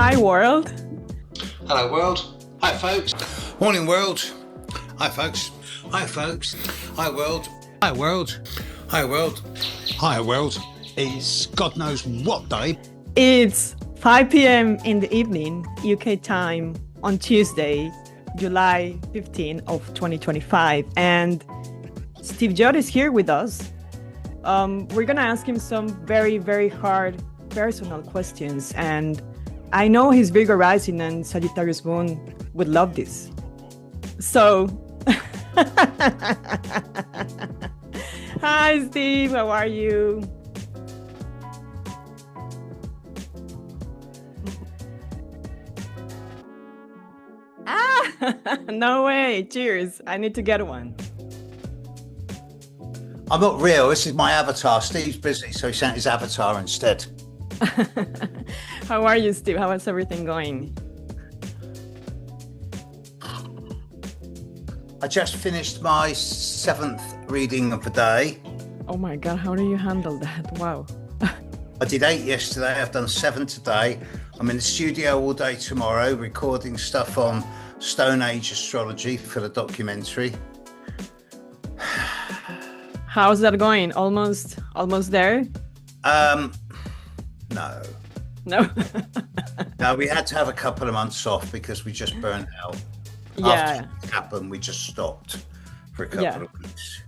Hi, world. Hello, world. Hi, folks. Morning, world. Hi, folks. Hi, folks. Hi, world. Hi, world. Hi, world. Hi, world. It's God knows what day. It's 5 p.m. in the evening, UK time, on Tuesday, July 15th of 2025. And Steve Judd is here with us. We're going to ask him some very, very hard personal questions. And I know his Virgo rising and Sagittarius moon would love this. So, hi, Steve. How are you? No way. Cheers. I need to get one. I'm not real. This is my avatar. Steve's busy, so he sent his avatar instead. How are you, Steve? How is everything going? I just finished my 7th reading of the day. Oh my God, how do you handle that? Wow. I did 8 yesterday. I've done 7 today. I'm in the studio all day tomorrow, recording stuff on Stone Age astrology for the documentary. How's that going? Almost there? No. No. No, we had to have a couple of months off because we just burned out. Yeah. After it happened, we just stopped for a couple of weeks.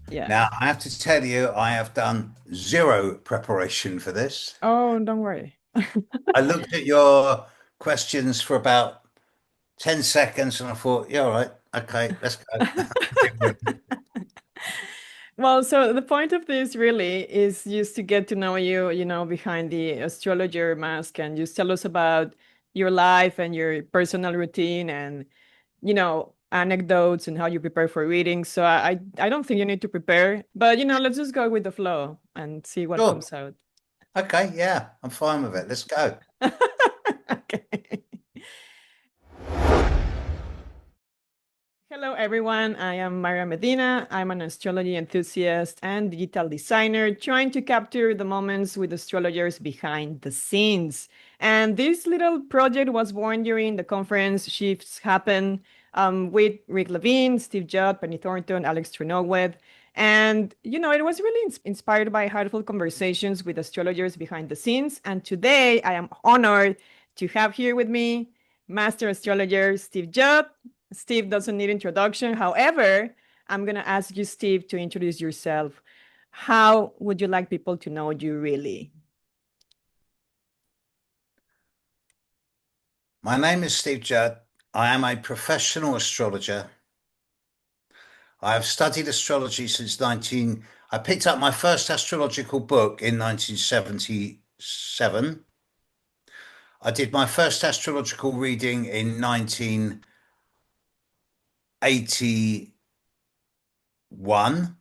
Yeah. Now, I have to tell you, I have done 0 preparation for this. Oh, don't worry. I looked at your questions for about 10 seconds and I thought, yeah, all right, okay, let's go. Well, so the point of this really is just to get to know you, behind the astrologer mask, and just tell us about your life and your personal routine and, anecdotes and how you prepare for readings. So I don't think you need to prepare, but, let's just go with the flow and see what Sure. comes out. Okay, yeah, I'm fine with it. Let's go. Okay. Hello, everyone. I am Mayra Medina. I'm an astrology enthusiast and digital designer trying to capture the moments with astrologers behind the scenes. And this little project was born during the conference Shifts Happen with Rick Levine, Steve Judd, Penny Thornton, Alex Trenoweth. And, it was really inspired by heartfelt conversations with astrologers behind the scenes. And today I am honored to have here with me Master Astrologer Steve Judd. Steve doesn't need introduction. However, I'm going to ask you, Steve, to introduce yourself. How would you like people to know you really? My name is Steve Judd. I am a professional astrologer. I have studied astrology since I picked up my first astrological book in 1977. I did my first astrological reading in 1981,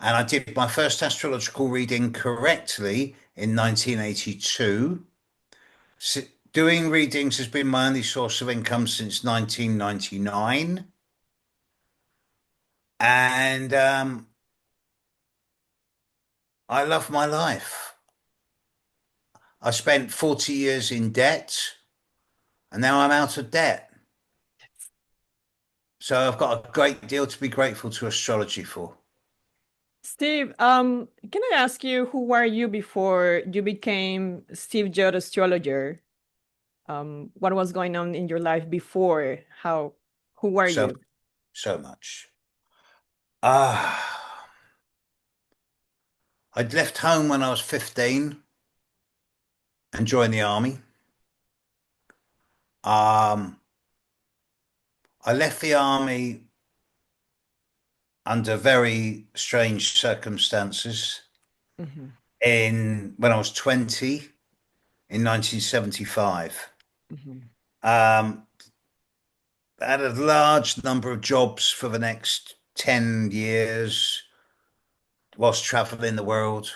and I did my first astrological reading correctly in 1982. Doing readings has been my only source of income since 1999. And I love my life. I spent 40 years in debt, and now I'm out of debt. So I've got a great deal to be grateful to astrology for. Steve, can I ask you, who were you before you became Steve Judd Astrologer? What was going on in your life before? Who were you? So much. I'd left home when I was 15 and joined the army. I left the army under very strange circumstances when I was 20 in 1975. I had a large number of jobs for the next 10 years whilst traveling the world.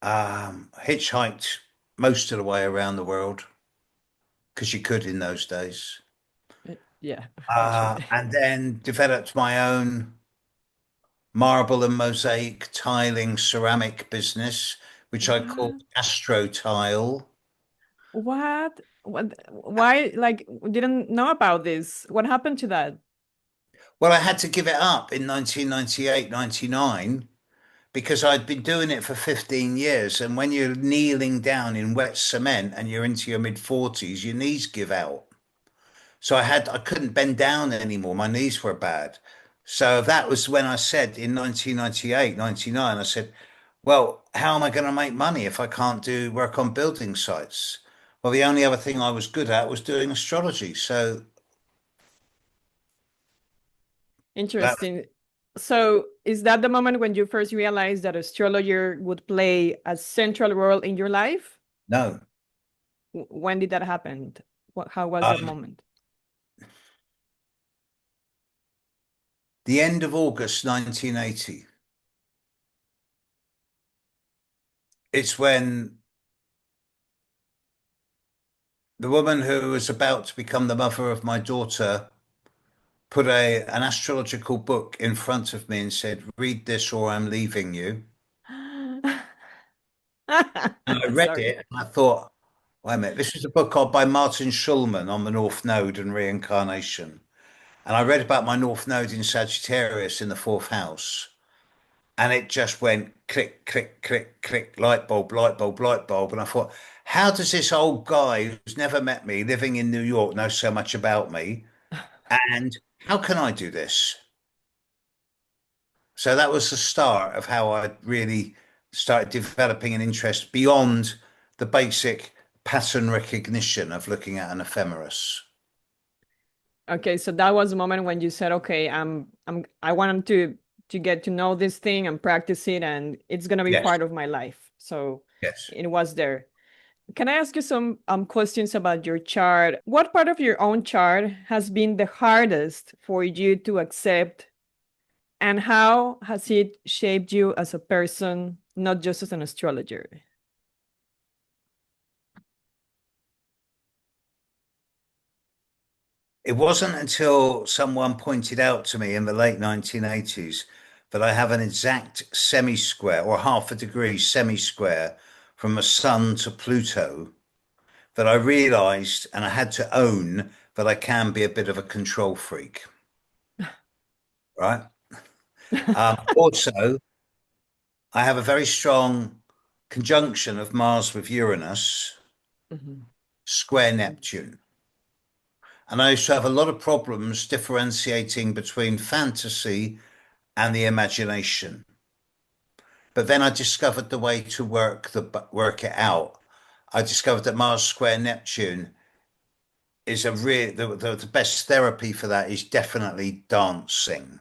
Hitchhiked most of the way around the world because you could in those days. Yeah. And then developed my own marble and mosaic tiling ceramic business, which I called Astro Tile. What? What? Why? Like, didn't know about this. What happened to that? Well, I had to give it up in 1998, 99 because I'd been doing it for 15 years. And when you're kneeling down in wet cement and you're into your mid 40s, your knees give out. So I couldn't bend down anymore. My knees were bad. So that was when I said in 1998, 99, I said, well, how am I going to make money if I can't do work on building sites? Well, the only other thing I was good at was doing astrology. So that was, Interesting. So, is that the moment when you first realized that astrologer would play a central role in your life? no. When did that happen? How was that Um, moment? the end of August 1980. It's when the woman who was about to become the mother of my daughter put an astrological book in front of me and said, read this or I'm leaving you. And I read Sorry. it and I thought, wait a minute, this is a book by Martin Schulman on the North Node and reincarnation. And I read about my North Node in Sagittarius in the fourth house. And it just went click, click, click, click, light bulb, light bulb, light bulb. And I thought, how does this old guy who's never met me, living in New York, know so much about me? And how can I do this? So that was the start of how I really started developing an interest beyond the basic pattern recognition of looking at an ephemeris. Okay, so that was the moment when you said, "Okay, I want to get to know this thing and practice it, and it's gonna be Yes, part of my life." So yes. it was there. Can I ask you some questions about your chart? What part of your own chart has been the hardest for you to accept, and how has it shaped you as a person, not just as an astrologer? It wasn't until someone pointed out to me in the late 1980s that I have an exact semi-square or half a degree semi-square from the sun to Pluto that I realized and I had to own that I can be a bit of a control freak, right? Also, I have a very strong conjunction of Mars with Uranus, Mhm. square Neptune. And I used to have a lot of problems differentiating between fantasy and the imagination. But then I discovered the way to work it out. I discovered that Mars square Neptune is the best therapy for that is definitely dancing.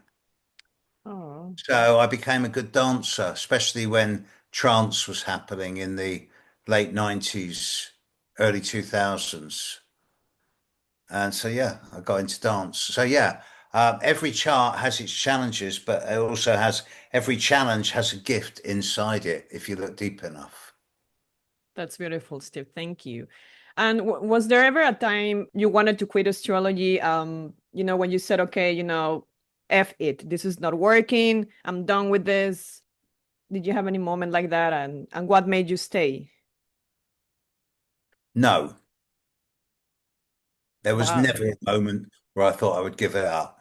Oh, So I became a good dancer, especially when trance was happening in the late 90s, early 2000s. And so, yeah, I got into dance. So, yeah, every chart has its challenges, but it also has every challenge has a gift inside it if you look deep enough. that's beautiful, Steve. Thank you. And was there ever a time you wanted to quit astrology? When you said, "Okay, F it. This is not working. I'm done with this." Did you have any moment like that? And what made you stay? No, there was Wow. never a moment where I thought I would give it up.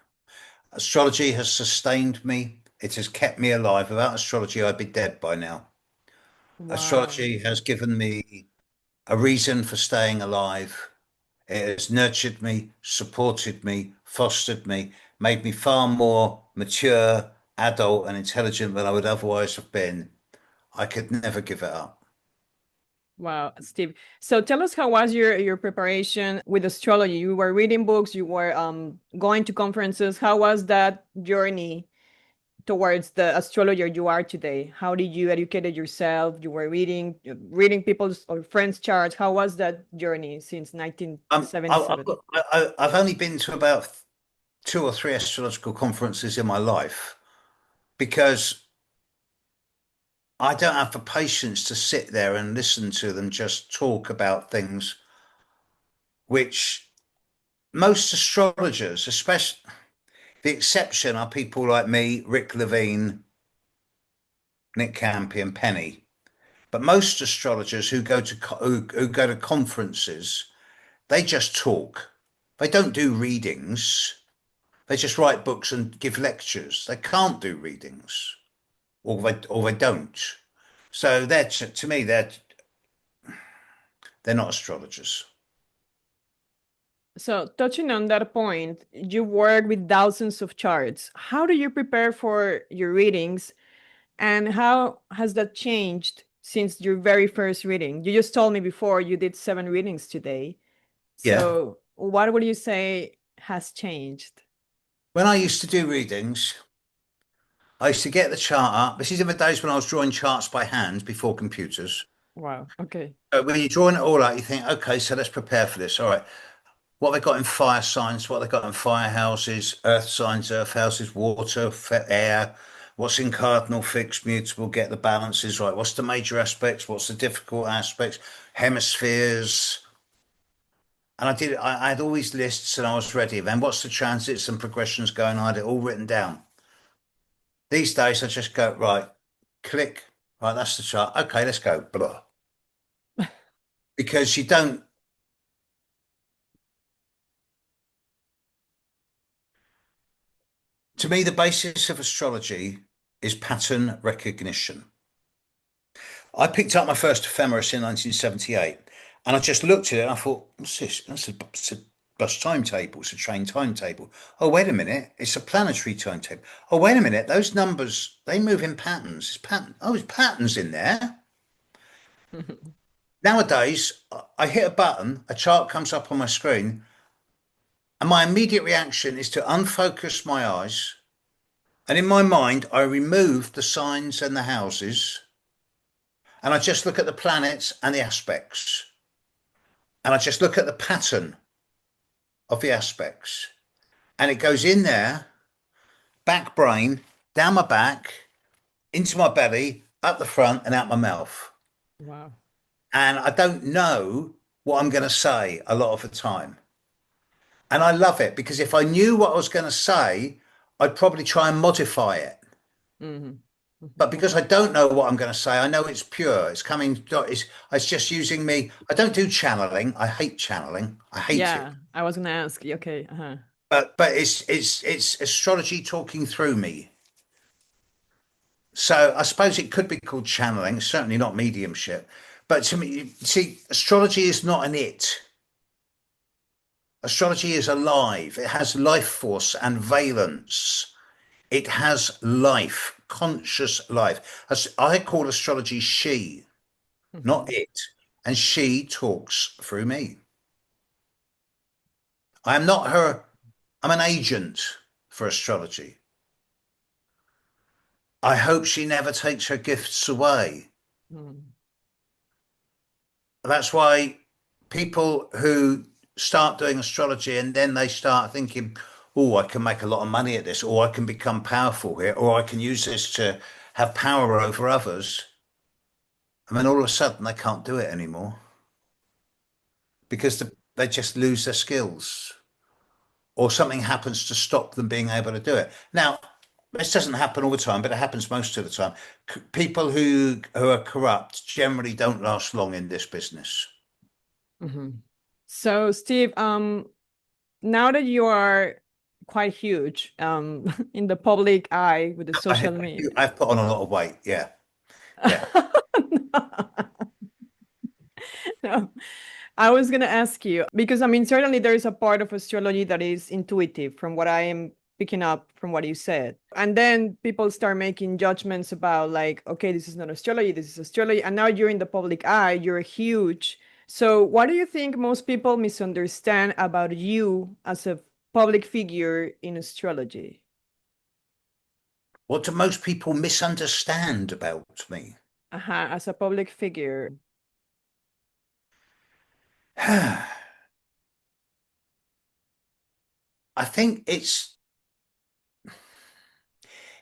Astrology has sustained me. It has kept me alive. Without astrology, I'd be dead by now. Wow. Astrology has given me a reason for staying alive. It has nurtured me, supported me, fostered me, made me far more mature, adult, and intelligent than I would otherwise have been. I could never give it up. Wow, Steve. So tell us, how was your preparation with astrology? You were reading books, you were going to conferences. How was that journey towards the astrologer you are today? How did you educate yourself? You were reading people's or friends' charts. How was that journey since I've 1977? got, I've only been to about two or three astrological conferences in my life because I don't have the patience to sit there and listen to them just talk about things which most astrologers, especially the exception are people like me, Rick Levine, Nick Campion, Penny. But most astrologers who go to conferences, they just talk. They don't do readings. They just write books and give lectures. They can't do readings, or they don't. So they're to me they're not astrologers. So, touching on that point, you work with thousands of charts. How do you prepare for your readings, and how has that changed since your very first reading? You just told me before you did 7 readings today. Yeah. So, what would you say has changed? When I used to do readings, I used to get the chart up. This is in the days when I was drawing charts by hand before computers. Wow. Okay. When you're drawing it all out, you think, okay, so let's prepare for this. All right, what they got in fire signs, what they got in fire houses, earth signs, earth houses, water, air, what's in cardinal, fixed, mutable, get the balances right. What's the major aspects? What's the difficult aspects? Hemispheres. And I had all these lists and I was ready. Then what's the transits and progressions going on? I had it all written down. These days I just go, right, click, right, that's the chart. Okay, let's go. Blah. Because you don't, to me, the basis of astrology is pattern recognition. I picked up my first ephemeris in 1978 and I just looked at it and I thought, what's this? It's a bus timetable, it's a train timetable. Oh, wait a minute, it's a planetary timetable. Oh, wait a minute, those numbers, they move in patterns. There's patterns in there. Nowadays, I hit a button, a chart comes up on my screen, and my immediate reaction is to unfocus my eyes. And in my mind, I remove the signs and the houses, and I just look at the planets and the aspects. And I just look at the pattern of the aspects. And it goes in there, back brain, down my back, into my belly, up the front, and out my mouth. Wow. And I don't know what I'm going to say a lot of the time. And I love it because if I knew what I was going to say, I'd probably try and modify it. Hmm. Hmm. But because I don't know what I'm going to say, I know it's pure. It's coming. It's just using me. I don't do channeling. I hate channeling. I hate it. Yeah, I was gonna ask you. Okay. Uh-huh. But it's astrology talking through me. So I suppose it could be called channeling. Certainly not mediumship. But to me, see, astrology is not an it. Astrology is alive. It has life force and valence. It has life, conscious life. As I call astrology she, not Hmm. it. And she talks through me. I am not her, I'm an agent for astrology. I hope she never takes her gifts away. Hmm. That's why people who start doing astrology and then they start thinking, oh, I can make a lot of money at this, or I can become powerful here, or I can use this to have power over others. And then all of a sudden they can't do it anymore because they just lose their skills or something happens to stop them being able to do it. Now, this doesn't happen all the time, but it happens most of the time. People who are corrupt generally don't last long in this business. Hmm. So, Steve, now that you are quite huge, in the public eye with the I, social media. I've put on a lot of weight. Yeah, yeah. No, I was gonna ask you because I mean, certainly there is a part of astrology that is intuitive from what I am picking up from what you said. And then people start making judgments about like, okay, this is not astrology, this is astrology. And now you're in the public eye, you're huge. So what do you think most people misunderstand about you as a public figure in astrology? What do most people misunderstand about me? As a public figure. I think it's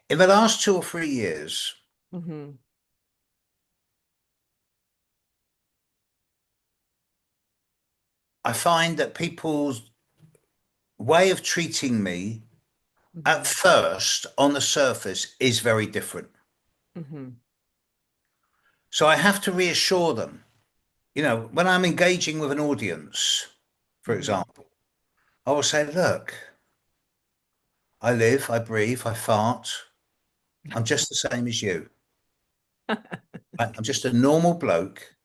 in the last 2 or 3 years, Hmm. I find that people's way of treating me at Hmm. first on the surface is very different. Hmm. So I have to reassure them. When I'm engaging with an audience, for Mhm. example, I will say, look, I live, I breathe, I fart. I'm just the same as you. I'm just a normal bloke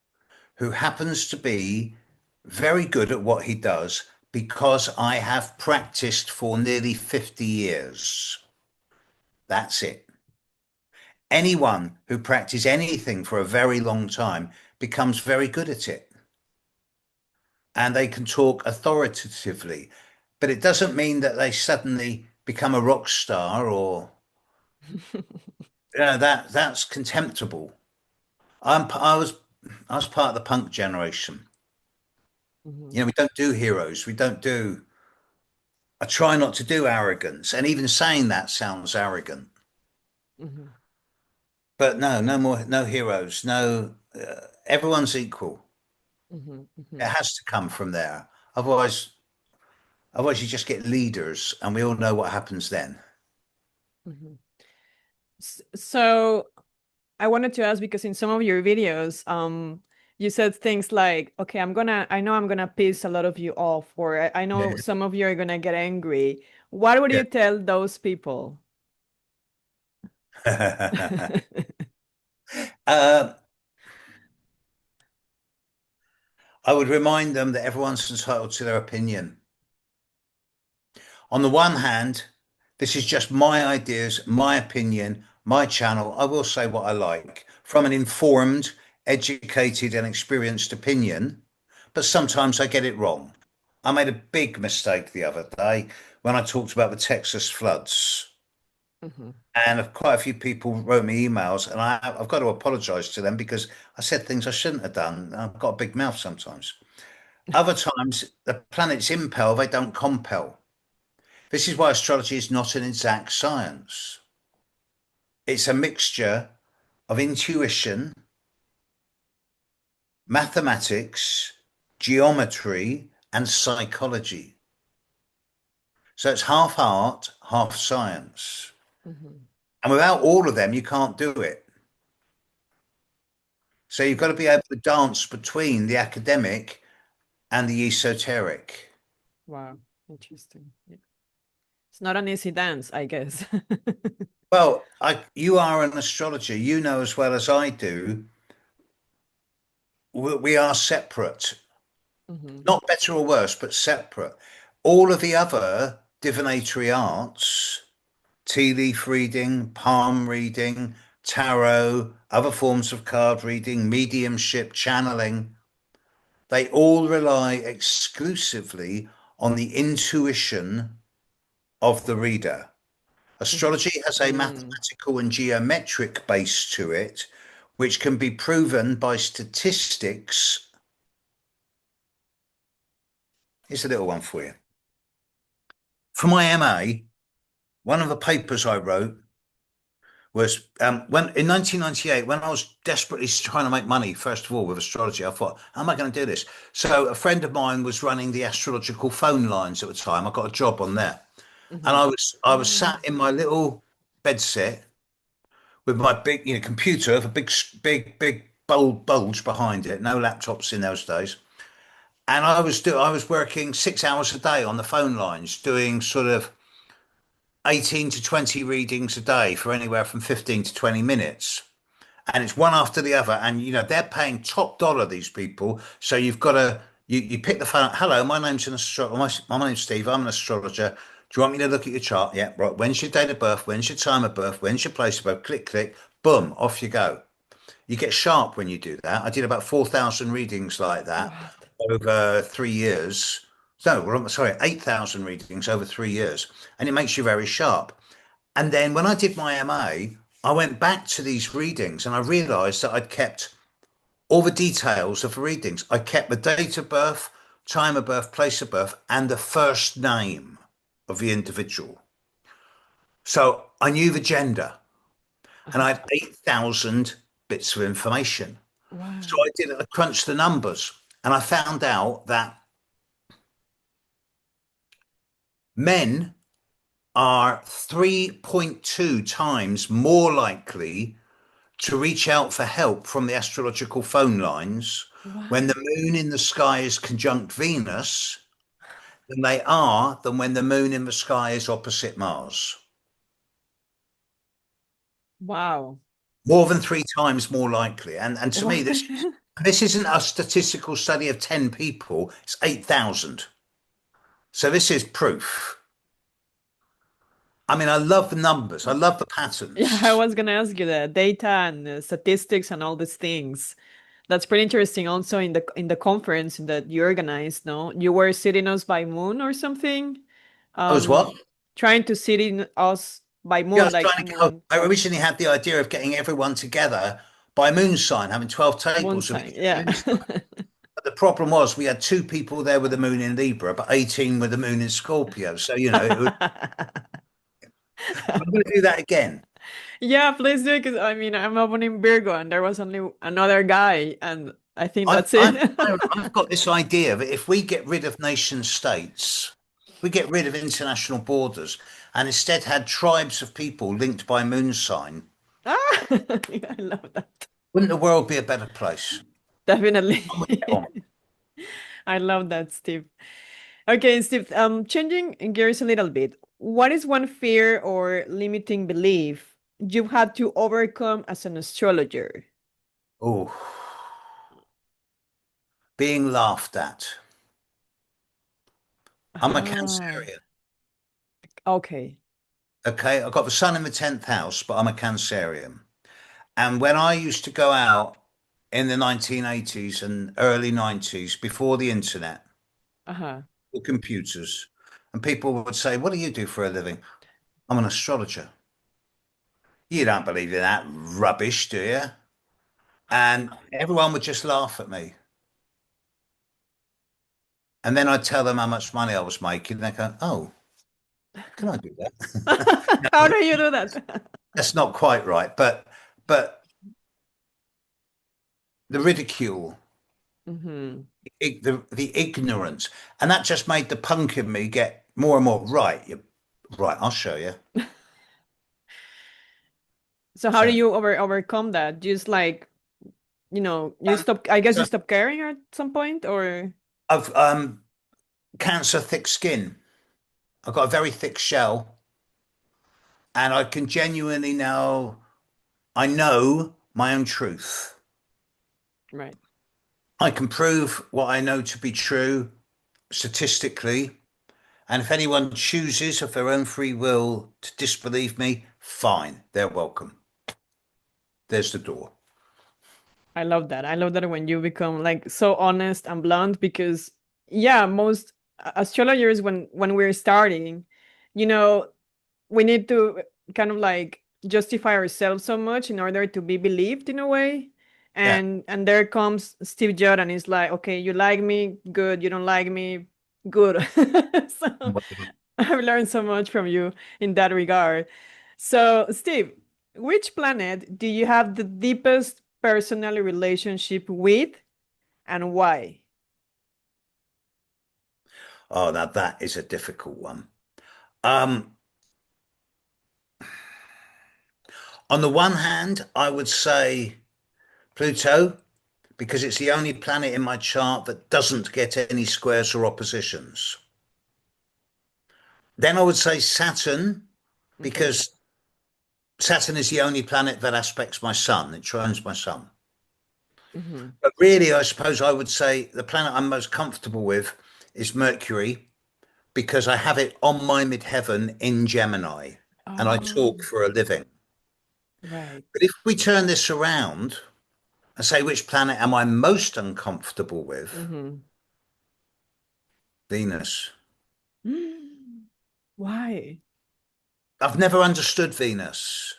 who happens to be very good at what he does because I have practiced for nearly 50 years. That's it. Anyone who practices anything for a very long time becomes very good at it and they can talk authoritatively. But it doesn't mean that they suddenly become a rock star or that's contemptible. I was part of the punk generation. Mhm. We don't do heroes. We don't do. I try not to do arrogance, and even saying that sounds arrogant. Mhm. But no, no more, no heroes. No, everyone's equal. Mhm. It Mhm. has to come from there. Otherwise, you just get leaders, and we all know what happens then. Mhm. So I wanted to ask because in some of your videos, you said things like, "Okay, I know I'm gonna piss a lot of you off, or I know Yeah. some of you are gonna get angry." What would Yeah. you tell those people? uh, I would remind them that everyone's entitled to their opinion. On the one hand, this is just my ideas, my opinion, my channel. I will say what I like from an informed, educated, and experienced opinion, but sometimes I get it wrong. I made a big mistake the other day when I talked about the Texas floods. Mhm. And quite a few people wrote me emails, and I've got to apologize to them because I said things I shouldn't have done. I've got a big mouth sometimes. Other times, the planets impel, they don't compel. This is why astrology is not an exact science. It's a mixture of intuition, mathematics, geometry, and psychology. So it's half art, half science. Mhm. And without all of them, you can't do it. So you've got to be able to dance between the academic and the esoteric. Wow, interesting. Yeah. It's not an easy dance, I guess. Well, you are an astrologer. You know as well as I do, we are separate. Mhm. Not better or worse, but separate. All of the other divinatory arts, tea leaf reading, palm reading, tarot, other forms of card reading, mediumship, channeling, they all rely exclusively on the intuition of the reader. Mhm. Astrology has a Mm. mathematical and geometric base to it, which can be proven by statistics. Here's a little one for you. For my MA, one of the papers I wrote was when in 1998, when I was desperately trying to make money, first of all, with astrology. I thought, how am I going to do this? So a friend of mine was running the astrological phone lines at the time. I got a job on there, and Mhm. I was sat in my little bedsit with my big, computer with a big bold bulge behind it. No laptops in those days. And I was working 6 hours a day on the phone lines, doing sort of 18 to 20 readings a day for anywhere from 15 to 20 minutes. And it's one after the other. And, they're paying top dollar, these people. So you've got to, you pick the phone up. Hello, my name's an astrologer. My name's Steve. I'm an astrologer. Do you want me to look at your chart? Yeah, right. When's your date of birth? When's your time of birth? When's your place of birth? Click, click. Boom, off you go. You get sharp when you do that. I did about 4,000 readings like that What? over 3 years. No, well, sorry, 8,000 readings over 3 years. And it makes you very sharp. And then when I did my MA, I went back to these readings and I realized that I'd kept all the details of the readings. I kept the date of birth, time of birth, place of birth, and the first name of the individual. So I knew the gender and Uh-huh. I had 8,000 bits of information. So Wow. I crunched the numbers and I found out that men are 3.2 times more likely to reach out for help from the astrological phone lines when the Wow. moon in the sky is conjunct Venus than they are than when the moon in the sky is opposite Mars. Wow. More than three times more likely. And to me, What? this isn't a statistical study of 10 people, it's 8,000. So this is proof. I mean, I love the numbers, I love the Yeah, I patterns. was gonna ask you that data and statistics and all these things. That's pretty interesting. Also, in the conference that you organized, no, you were sitting us by moon or something, I was what? um, trying to sit in us by Yeah, I moon, was like trying to go. moon, I originally had the idea of getting everyone together by moon sign, having 12 moon tables of sign. each Yeah. moon sign. But the problem was we had two people there with the moon in Libra, but 18 with the moon in Scorpio. So, I'm going to do that again. Yeah, please do, because I mean, I'm opening Virgo, and there was only another guy, and I think I've, that's it. I've, I've got this idea that if we get rid of nation states, we get rid of international borders, and instead had tribes of people linked by moon sign, Ah, I love that. wouldn't the world be a better place? Definitely. And we get on. I love that, Steve. Okay, Steve, changing gears a little bit. What is one fear or limiting belief you've had to overcome as an astrologer? Oh, being laughed at. I'm a Ah, Cancerian. okay. Okay, I've got the sun in the 10th house, but I'm a Cancerian. And when I used to go out in the 1980s and early 90s, before the internet Uh-huh. or computers, and people would say, "What do you do for a living?" "I'm an astrologer." "You don't believe in that rubbish, do you?" And everyone would just laugh at me. And then I'd tell them how much money I was making. And they go, "Oh, can I do that?" How do you do that? That's not quite right. But the ridicule, Hmm. the ignorance, and that just made the punk in me get more and more right. You right, I'll show you. So how do So you overcome that? Just like, you stop, I guess so you stop caring at some point, or I've cancer thick skin. I've got a very thick shell, and I can genuinely now I know my own truth. right. I can prove what I know to be true statistically. And if anyone chooses of their own free will to disbelieve me, fine, they're welcome. There's the door. I love that. I love that when you become like so honest and blunt, because yeah, most astrologers, when we're starting, you know, we need to kind of like justify ourselves so much in order to be believed in a way. Yeah. And there comes Steve Judd, and he's like, okay, you like me, good. You don't like me, good. So I've learned so much from you in that regard. So, Steve, which planet do you have the deepest personal relationship with, and why? Oh, now that is a difficult one. Um, on the one hand, I would say Pluto, because it's the only planet in my chart that doesn't get any squares or oppositions. Then I would say Saturn, Okay. because Saturn is the only planet that aspects my sun. It trines my sun. Hmm. But really, I suppose I would say the planet I'm most comfortable with is Mercury, because I have it on my midheaven in Gemini and I Oh, talk for a living. right. But if we turn this around and say, which planet am I most uncomfortable with? Hmm. Venus. Why? I've never understood Venus.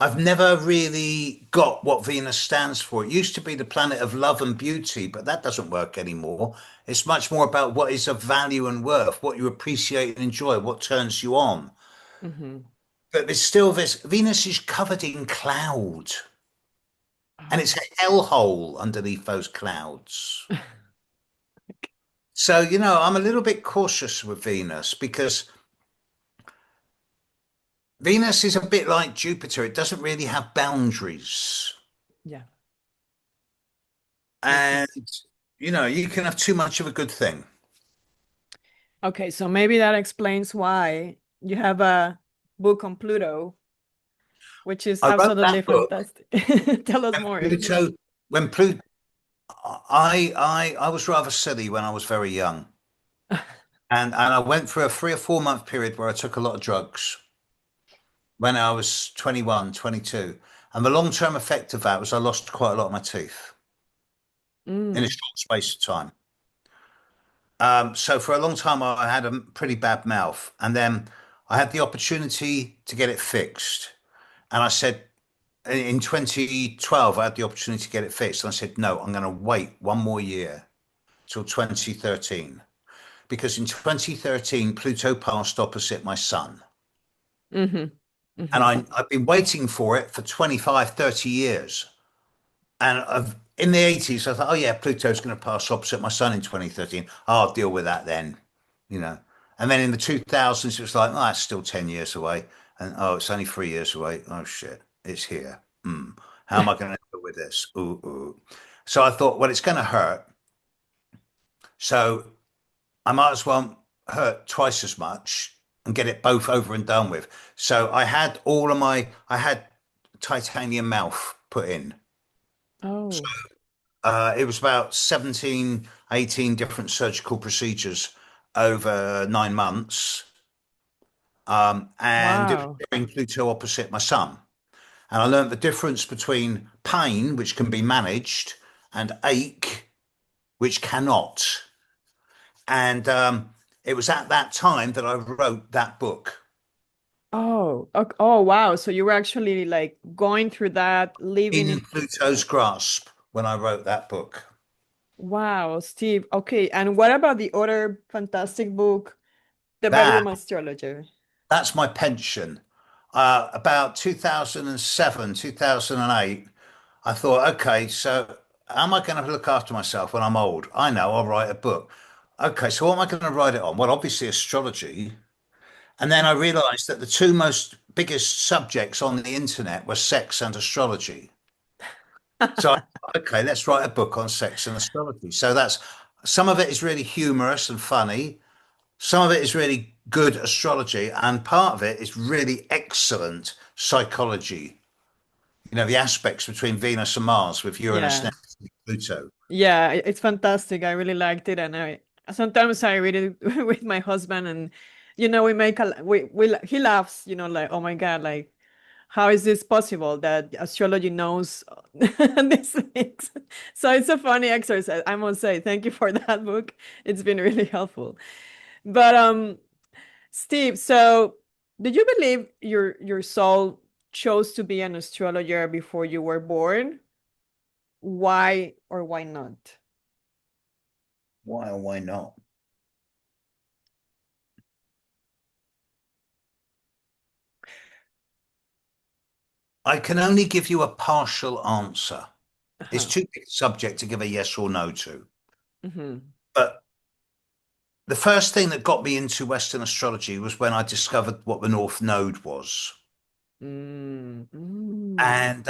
I've never really got what Venus stands for. It used to be the planet of love and beauty, but that doesn't work anymore. It's much more about what is of value and worth, what you appreciate and enjoy, what turns you on. Hmm. But there's still this Venus is covered in cloud, and it's Oh. a hellhole underneath those clouds. So, I'm a little bit cautious with Venus because Venus is a bit like Jupiter. It doesn't really have boundaries. Yeah, makes And, sense. you can have too much of a good thing. Okay, so maybe that explains why you have a book on Pluto, which is I wrote that absolutely book fantastic. Tell us when more. Pluto, when Pluto, I was rather silly when I was very young. And I went through a 3 or 4 month period where I took a lot of drugs when I was 21, 22. And the long-term effect of that was I lost quite a lot of my teeth in a Mm, short space of time. So for a long time, I had a pretty bad mouth. And then I had the opportunity to get it fixed. And I said, in 2012, I had the opportunity to get it fixed. And I said, no, I'm going to wait 1 more year till 2013. Because in 2013, Pluto passed opposite my sun. hmm And hmm I've been waiting for it for 25, 30 years. And in the 80s, I thought, oh, yeah, Pluto's going to pass opposite my sun in 2013. I'll deal with that then, you know. And then in the 2000s, it was like, oh, it's still 10 years away. And oh, it's only 3 years away. Oh, shit, it's here. How am I going to deal with this? Ooh, ooh. So I thought, well, it's going to hurt. So I might as well hurt twice as much and get it both over and done with. So I had titanium mouth put in. Oh, It was about 17, 18 different surgical procedures over 9 months. And it was wow. during Pluto opposite my sun. And I learned the difference between pain, which can be managed, and ache, which cannot. And it was at that time that I wrote that book. Oh, oh, wow. So you were actually like going through that, living In it. Pluto's grasp when I wrote that book. Wow, Steve. Okay, and what about the other fantastic book, The That Bedroom Astrologer? that's my pension. About 2007, 2008, I thought, okay, so how am I going to look after myself when I'm old? I know I'll write a book. Okay, so what am I going to write it on? Well, obviously astrology. And then I realized that the two most biggest subjects on the internet were sex and astrology. So, okay, let's write a book on sex and astrology. So that's some of it is really humorous and funny. Some of it is really good astrology, and part of it is really excellent psychology. The aspects between Venus and Mars with Uranus, Yeah. Neptune, and Pluto. Yeah, it's fantastic. I really liked it, and I sometimes I read it with my husband, and we make he laughs, like, oh my God, like how is this possible that astrology knows these things? So it's a funny exercise, I must say. Thank you for that book. It's been really helpful. But Steve, so did you believe your soul chose to be an astrologer before you were born? Why or why not? Why or why not? I can only give you a partial answer. It's Uh-huh. too big a subject to give a yes or no to. hmm But the first thing that got me into Western astrology was when I discovered what the North Node was. Mm, mm. And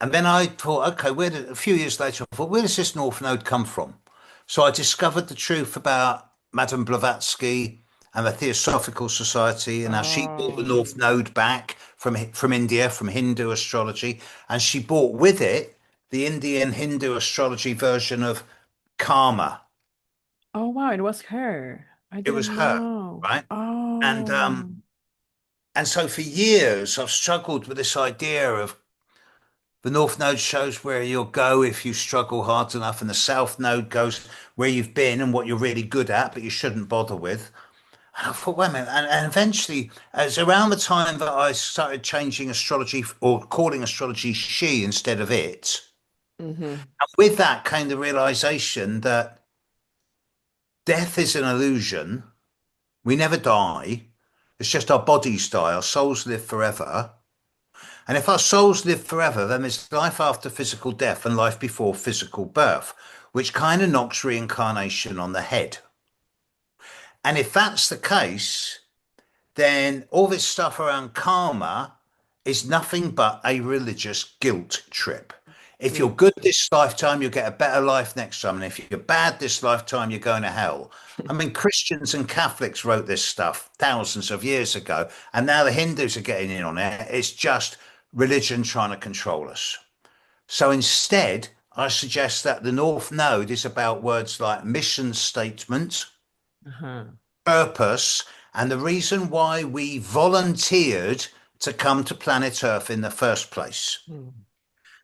and then I thought, okay, a few years later, I thought, where does this North Node come from? So I discovered the truth about Madame Blavatsky and the Theosophical Society and how she brought the Oh, North Node back from India, from Hindu astrology, and she brought with it the Indian Hindu astrology version of karma. oh wow, it was her. I It was didn't her, know. right? And Oh, so for years I've struggled with this idea of the North Node shows where you'll go if you struggle hard enough, and the South Node goes where you've been and what you're really good at, but you shouldn't bother with. And I thought, wait a minute. And eventually, it's around the time that I started changing astrology or calling astrology she instead of it. hmm And with that came the realization that death is an illusion. We never die. It's just our bodies die. Our souls live forever. And if our souls live forever, then there's life after physical death and life before physical birth, which kind of knocks reincarnation on the head. And if that's the case, then all this stuff around karma is nothing but a religious guilt trip. If you're Mm. good this lifetime, you'll get a better life next time. And if you're bad this lifetime, you're going to hell. I mean, Christians and Catholics wrote this stuff thousands of years ago, and now the Hindus are getting in on it. It's just religion trying to control us. So instead, I suggest that the North Node is about words like mission statement, Uh-huh. purpose, and the reason why we volunteered to come to planet Earth in the first place. Mm.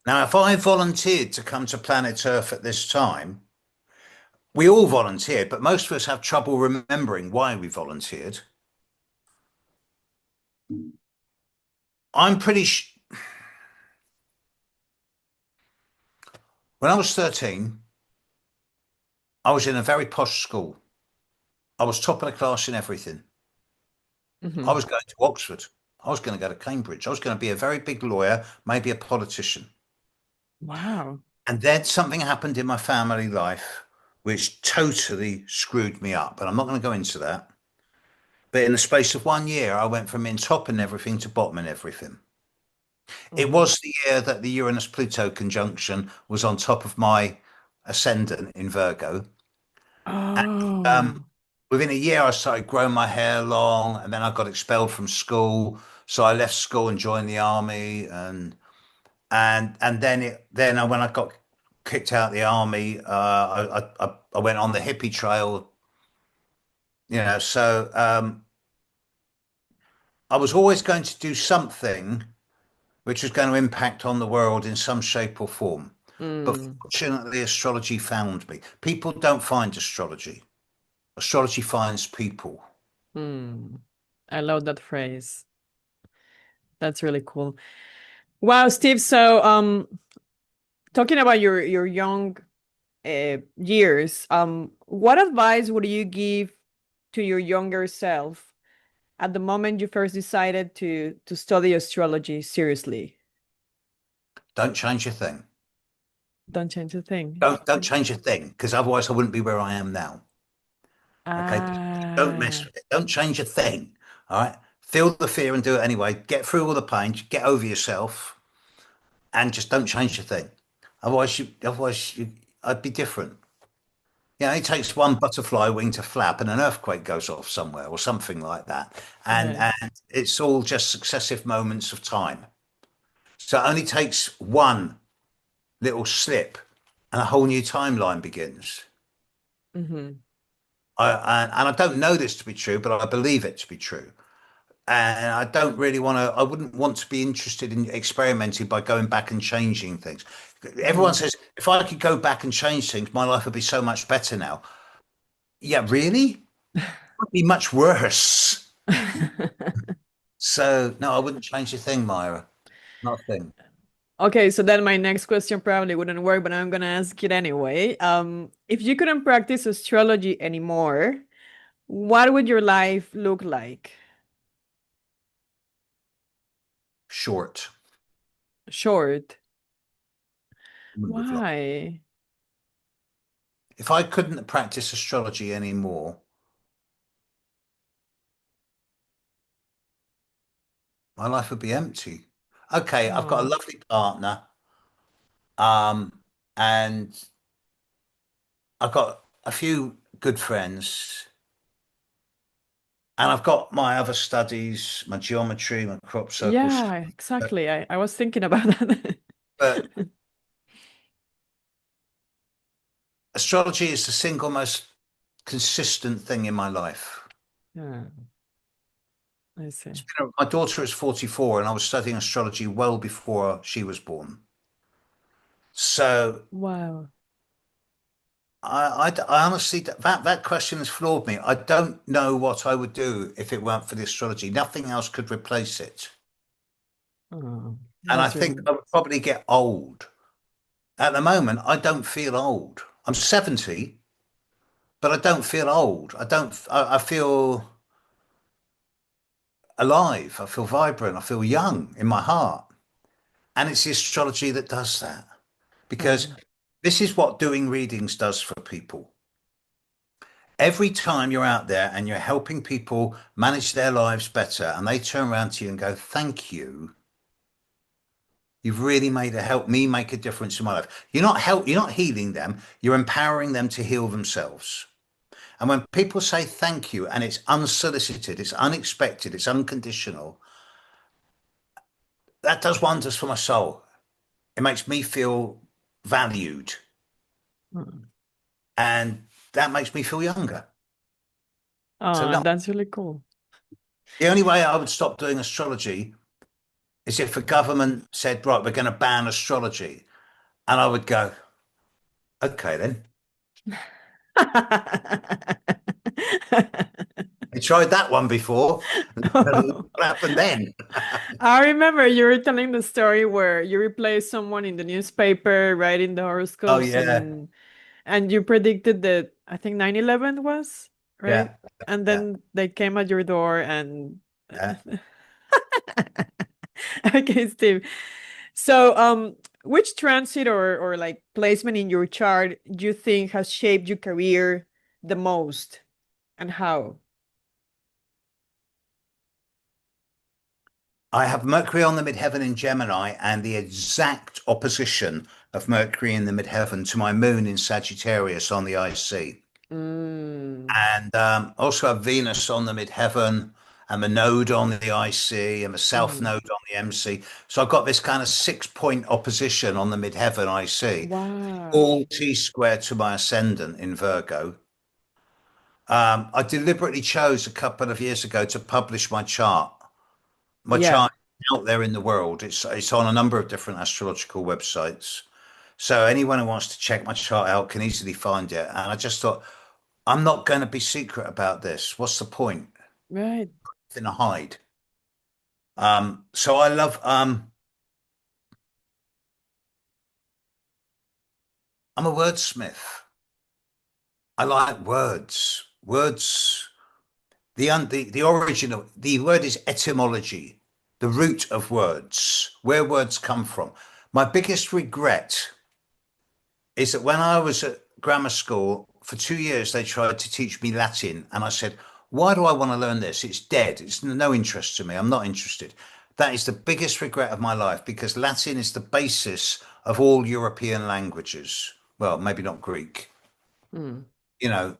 Now, if I volunteered to come to planet Earth at this time, we all volunteered, but most of us have trouble remembering why we volunteered. I'm pretty when I was 13, I was in a very posh school. I was top of the class in everything. I Hmm. was going to Oxford. I was going to go to Cambridge. I was going to be a very big lawyer, maybe a politician. Wow. And then something happened in my family life which totally screwed me up. And I'm not going to go into that. But in the space of 1 year, I went from being top in everything to bottom in everything. It Hmm. was the year that the Uranus Pluto conjunction was on top of my ascendant in Virgo. Um, Oh. Within a year, I started growing my hair long, and then I got expelled from school. So I left school and joined the army, and when I got kicked out of the army, I went on the hippie trail. I was always going to do something which was going to impact on the world in some shape or form. But Mm. fortunately, astrology found me. People don't find astrology. Astrology finds people. Mm. I love that phrase. That's really cool. Wow, Steve. So, talking about your young years, what advice would you give to your younger self at the moment you first decided to study astrology seriously? Don't change a thing. Don't change a thing. Don't change a thing, because otherwise I wouldn't be where I am now. Okay, just don't mess Ah. with it. Don't change a thing. All right. Feel the fear and do it anyway. Get through all the pain. Get over yourself, and just don't change a thing. I'd be different. Yeah, it takes one butterfly wing to flap, and an earthquake goes off somewhere, or something like that. And Right. and it's all just successive moments of time. So it only takes one little slip, and a whole new timeline begins. Mm-hmm. And I don't know this to be true, but I believe it to be true. And I don't really want to, I wouldn't want to be interested in experimenting by going back and changing things. Everyone Mm. says, if I could go back and change things, my life would be so much better now. Yeah, really? It would be much worse. So, no, I wouldn't change a thing, Myra. Not a thing. Okay, so then my next question probably wouldn't work, but I'm gonna ask it anyway. If you couldn't practice astrology anymore, what would your life look like? Short. Short. I wouldn't live long. Why? If I couldn't practice astrology anymore, my life would be empty. Okay, I've got a Oh, lovely partner, um, and I've got a few good friends, and I've got my other studies, my geometry, my crop circles. yeah, exactly. I was thinking about that. But astrology is the single most consistent thing in my life. Yeah, I see. My daughter is 44, and I was studying astrology well before she was born. So Wow. I honestly, that question has floored me. I don't know what I would do if it weren't for the astrology. Nothing else could replace it. Oh, And I that's really think I would nice. probably get old. At the moment, I don't feel old. I'm 70, but I don't feel old. I feel alive. I feel vibrant. I feel young in my heart. And it's the astrology that does that, because Oh, this is what doing readings does for people. every time you're out there and you're helping people manage their lives better and they turn around to you and go, thank you, you've really made a help me make a difference in my life. You're not healing them, you're empowering them to heal themselves. And when people say thank you and it's unsolicited, it's unexpected, it's unconditional, that does wonders for my soul. It makes me feel valued Mm. and that makes me feel younger. So Oh, no, that's really cool. the only way I would stop doing astrology is if a government said, right, we're going to ban astrology. And I would go, okay, then. I tried that one before. What happened then? I remember you were telling the story where you replaced someone in the newspaper writing the Oh, horoscopes yeah. and you predicted that I think 9/11 was, right? Yeah. And Yeah. then they came at your door and Yeah. okay, Steve. So, which transit or like placement in your chart do you think has shaped your career the most and how? I have Mercury on the midheaven in Gemini and the exact opposition of Mercury in the midheaven to my moon in Sagittarius on the IC. Mm, And also have Venus on the midheaven and the node on the IC and the south mhm. node on the MC. So I've got this kind of 6 point opposition on the midheaven IC, Wow. all T squared to my ascendant in Virgo. I deliberately chose a couple of years ago to publish my chart. My Yeah. chart is out there in the world. It's on a number of different astrological websites. So anyone who wants to check my chart out can easily find it. And I just thought, I'm not going to be secret about this. What's the point? Right. In a hide. So I love I'm a wordsmith. I like words. Words the origin of the word is etymology, the root of words, where words come from. My biggest regret is that when I was at grammar school for 2 years, they tried to teach me Latin, and I said, "Why do I want to learn this? It's dead. It's no interest to me. I'm not interested." That is the biggest regret of my life because Latin is the basis of all European languages. Well, maybe not Greek. Mm.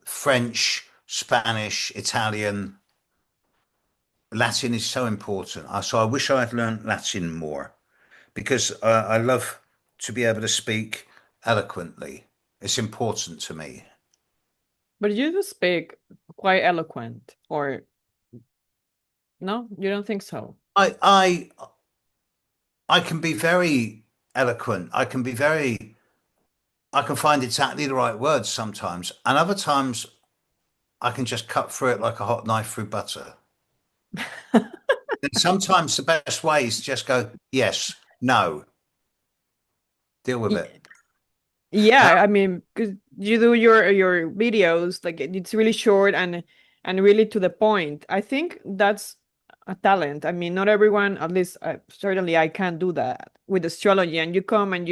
French, Spanish, Italian, Latin is so important. So I wish I had learned Latin more because I love to be able to speak eloquently. It's important to me. But you do speak quite eloquent, or no? You don't think so? I I I can be very eloquent. I can find exactly the right words sometimes, and other times I can just cut through it like a hot knife through butter. And sometimes the best way is to just go, yes, no, deal with Y- it. How Yeah, I mean, because you do your videos, like it's really short and really to the point. I think that's a talent. I mean, not everyone, at least certainly I can't do that with astrology. And you come and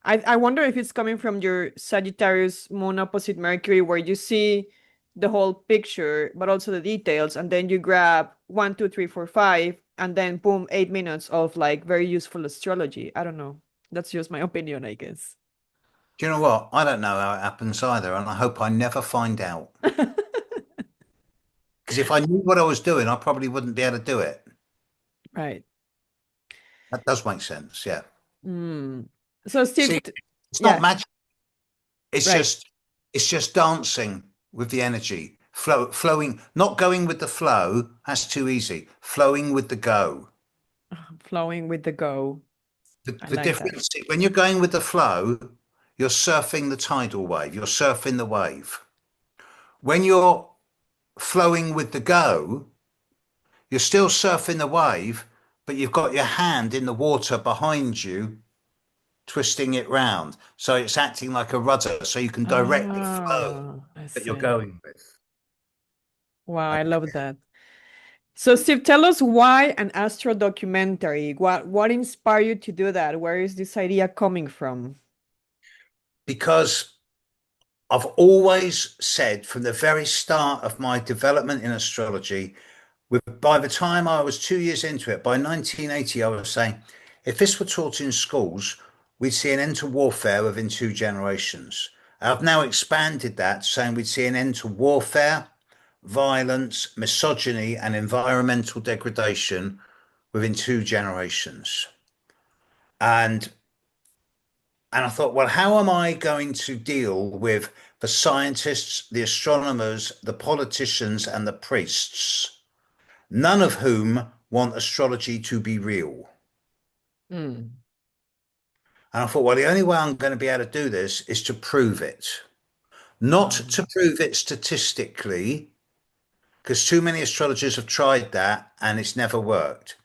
I wonder if it's coming from your Sagittarius moon opposite Mercury, where you see the whole picture, but also the details, and then you grab one, two, three, four, five, and then boom, 8 minutes of like very useful astrology. I don't know. That's just my opinion, I guess. Do you know what? I don't know how it happens either, and I hope I never find out. Because if I knew what I was doing, I probably wouldn't be able to do it. Right. That does make sense. Yeah. Mm. So See, Steve, it's not yeah, magic. It's right. just it's just dancing with the energy, flowing, not going with the flow. That's too easy. Flowing with the go. Flowing with the go. I The like that. difference when you're going with the flow, you're surfing the tidal wave. You're surfing the wave. When you're flowing with the go, you're still surfing the wave, but you've got your hand in the water behind you, twisting it round. So it's acting like a rudder, so you can direct the flow I that you're see. going with. Wow, I Okay. love that. So Steve, tell us why an Astro documentary? What inspired you to do that? Where is this idea coming from? Because I've always said from the very start of my development in astrology, by the time I was 2 years into it, by 1980, I was saying, if this were taught in schools, we'd see an end to warfare within 2 generations. I've now expanded that, saying we'd see an end to warfare, violence, misogyny, and environmental degradation within 2 generations. And and I thought, well, how am I going to deal with the scientists, the astronomers, the politicians, and the priests, none of whom want astrology to be real? Mm. And I thought, well, the only way I'm going to be able to do this is to prove it. Not to prove it statistically, because too many astrologers have tried that and it's never worked.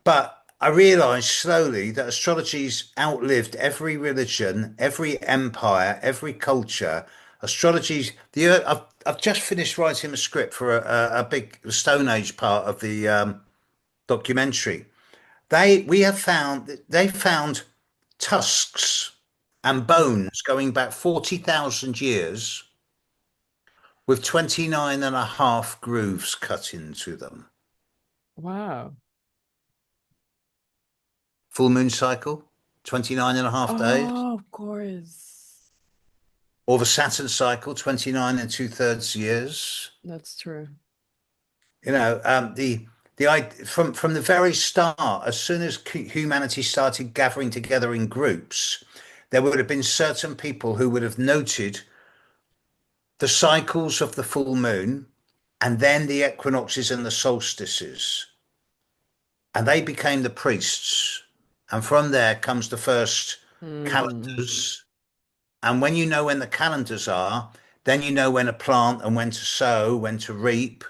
But I realized slowly that astrology's outlived every religion, every empire, every culture. Astrology's I've just finished writing a script for a big Stone Age part of the documentary. They found tusks and bones going back 40,000 years with 29 and a half grooves cut into them. Wow. Full moon cycle, 29 and a half days. Oh, of course. Or the Saturn cycle, 29 and two-thirds years. That's true. You know, from the very start, as soon as humanity started gathering together in groups, there would have been certain people who would have noted the cycles of the full moon and then the equinoxes and the solstices. And they became the priests. And from there comes the first Hmm. calendars. And when you know when the calendars are, then you know when to plant and when to sow, when to reap.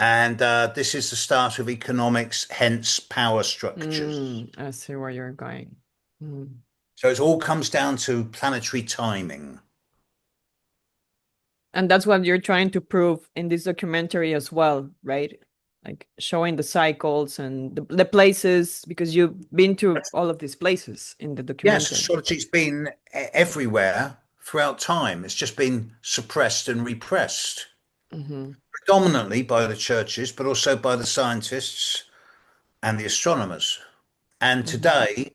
And this is the start of economics, hence power structures. I see where you're going. Mm. So it all comes down to planetary timing. And that's what you're trying to prove in this documentary as well, right? Like showing the cycles and the places, because you've been to all of these places in the Yes, documentary. astrology's been everywhere throughout time. It's just been suppressed and repressed, Hmm. predominantly by the churches, but also by the scientists and the astronomers. And Hmm. today,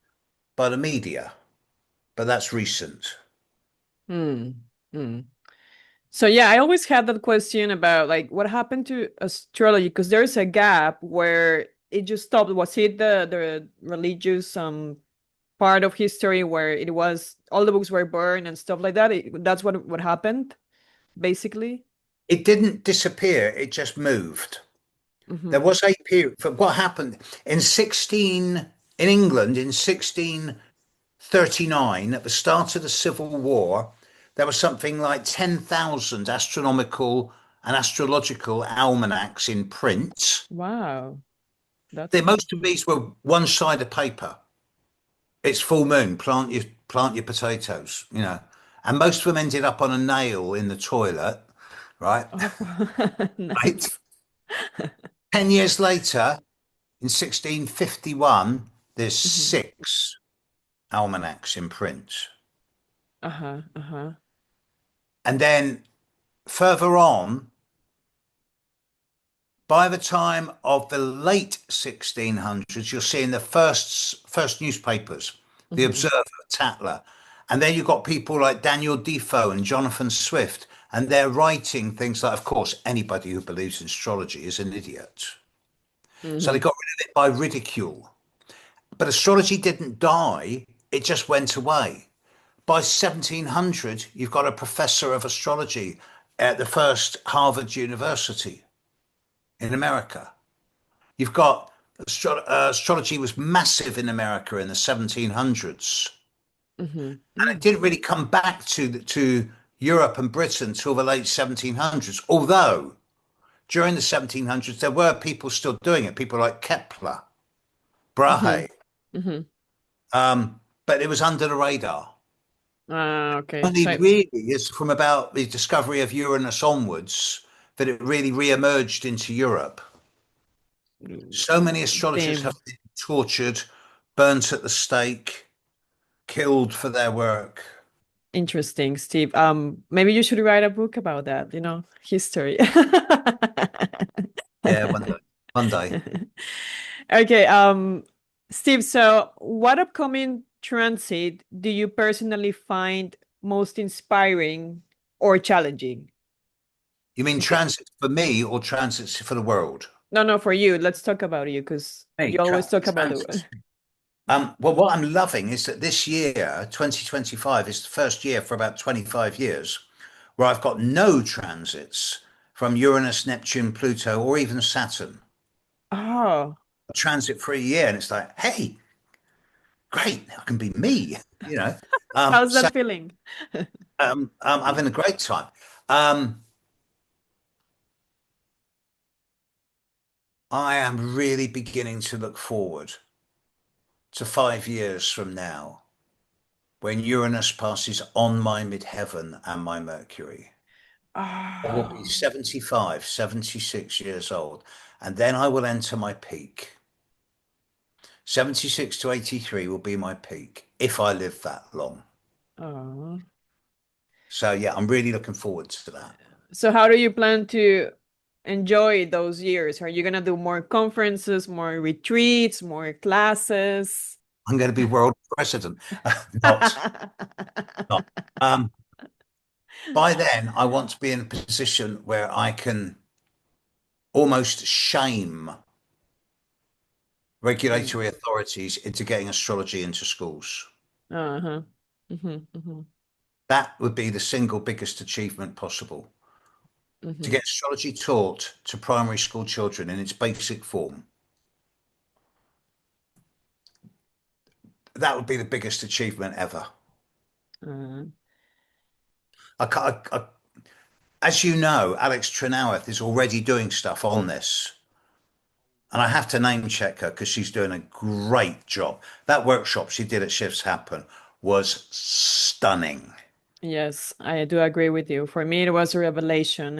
by the media. But that's recent. Hmm. Hmm. So yeah, I always had that question about like what happened to astrology, because there's a gap where it just stopped. Was it the religious part of history where it was all the books were burned and stuff like that? That's what happened basically. It didn't disappear, it just moved. There Hmm. was a period for what happened in England in 1639 at the start of the Civil War. There was something like 10,000 astronomical and astrological almanacs in print. Wow, that's Most of these were one side of paper. It's full moon, plant your potatoes, you know. And most of them ended up on a nail in the toilet, right? oh, Right. nice. 10 years later, in 1651, there's Hmm. 6 almanacs in print. Uh-huh, uh-huh. And then further on, by the time of the late 1600s, you're seeing the first newspapers, the Hmm. Observer, Tatler. And then you've got people like Daniel Defoe and Jonathan Swift, and they're writing things like, of course, anybody who believes in astrology is an idiot. So they Hmm. got rid of it by ridicule. But astrology didn't die, it just went away. By 1700, you've got a professor of astrology at the first Harvard University in America. You've got astrology was massive in America in the 1700s. Hmm. And it didn't really come back to Europe and Britain till the late 1700s. Although during the 1700s, there were people still doing it, people like Kepler, Hmm. Brahe, Hmm. but it was under the radar. Okay. Only really is from about the discovery of Uranus onwards that it really re-emerged into Europe. So many astrologers have Damn. been tortured, burnt at the stake, killed for their work. interesting, Steve. Maybe you should write a book about that, you know, history. Yeah, one day. One day. Okay, Steve, so what upcoming transit do you personally find most inspiring or challenging? You mean Okay. transit for me or transits for the world? No, no, for you. Let's talk about you because Hey, you always talk about the transits. Well, what I'm loving is that this year, 2025, is the first year for about 25 years where I've got no transits from Uranus, Neptune, Pluto, or even Saturn. Oh, A transit for a year, and it's like, hey, great, I can be me, you know. how's So that feeling? I'm having a great time. Um, I am really beginning to look forward to 5 years from now when Uranus passes on my midheaven and my Mercury. I will be Oh, 75, 76 years old, and then I will enter my peak. 76 to 83 will be my peak if I live that long. oh. So, yeah, I'm really looking forward to that. So how do you plan to enjoy those years? Are you gonna do more conferences, more retreats, more classes? I'm going to be world president. Not, not. Um, by then, I want to be in a position where I can almost shame Mm. regulatory authorities into getting astrology into schools. Uh-huh. That would be the single biggest achievement possible. To Hmm. get astrology taught to primary school children in its basic form. That would be the biggest achievement ever. Uh, I, as you know, Alex Trenoweth is already doing stuff on this. And I have to name check her because she's doing a great job. That workshop she did at Shifts Happen was stunning. yes, I do agree with you. For me, it was a revelation,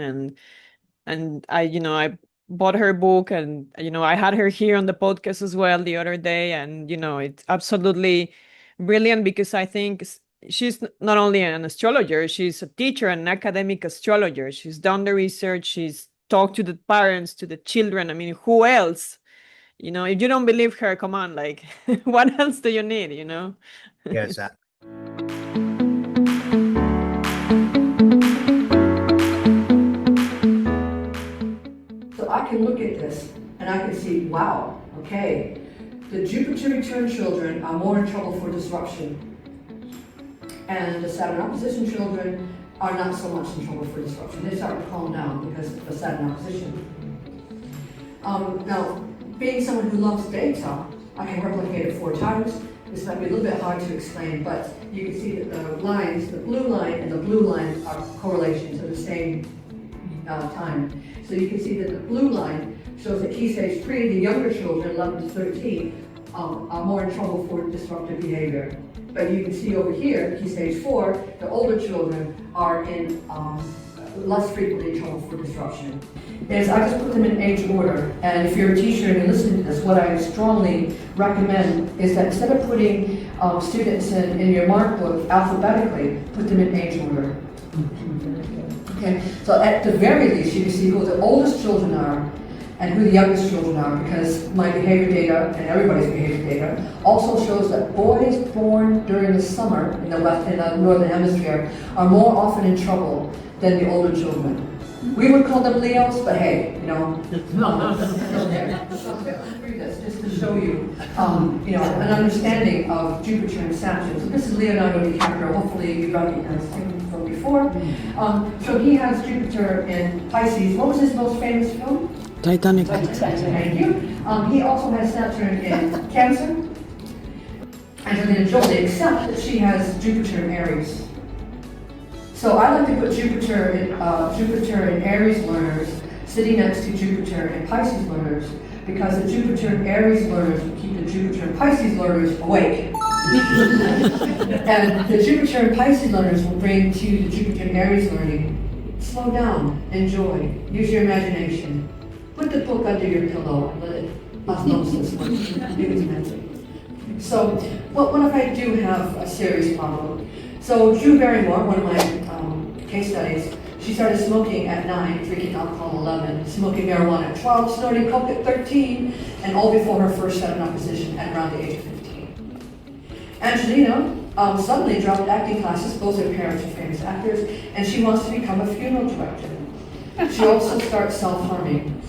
and I, you know, I bought her book, and you know, I had her here on the podcast as well the other day, and you know, it's absolutely brilliant because I think she's not only an astrologer, she's a teacher, an academic astrologer. She's done the research, she's talked to the parents, to the children. I mean, who else? You know, if you don't believe her, come on, like, what else do you need, you know? Yeah, exactly. So I can look at this and I can see, wow, okay, the Jupiter return children are more in trouble for disruption. And the Saturn opposition children are not so much in trouble for disruption. They start to calm down because of the Saturn opposition. Now, being someone who loves data, I can replicate it 4 times. This might be a little bit hard to explain, but you can see that the lines, the blue line and the blue line are correlations at the same time. So you can see that the blue line shows that key stage 3, the younger children, 11 to 13, are more in trouble for disruptive behavior. But you can see over here, key stage 4, the older children are in less frequently in trouble for disruption. Is I just put them in age order, and if you're a teacher and you're listening to this, what I strongly recommend is that instead of putting students in your mark book alphabetically, put them in age order. Okay, so at the very least, you can see who the oldest children are and who the youngest children are, because my behavior data and everybody's behavior data also shows that boys born during the summer in the northern hemisphere are more often in trouble than the older children. We would call them Leos, but hey, you know, just to show you, you know, an understanding of Jupiter and Saturn. So this is Leonardo DiCaprio. Hopefully you recognize him from before. So he has Jupiter in Pisces. What was his most famous film? Titanic. Thank you. He also has Saturn in Cancer. Angelina Jolie, except that she has Jupiter in Aries. So I like to put Jupiter in Aries learners sitting next to Jupiter in Pisces learners, because the Jupiter in Aries learners will keep the Jupiter in Pisces learners awake. And the Jupiter in Pisces learners will bring to the Jupiter in Aries learning, slow down, enjoy, use your imagination. Put the book under your pillow and let it osmosis work. So what if I do have a series problem? So Drew Barrymore, one of my case studies, she started smoking at 9, drinking alcohol at 11, smoking marijuana at 12, snorting coke at 13, and all before her first sudden opposition at around the age of 15. Angelina suddenly dropped acting classes, both her parents are famous actors, and she wants to become a funeral director. She also starts self-harming.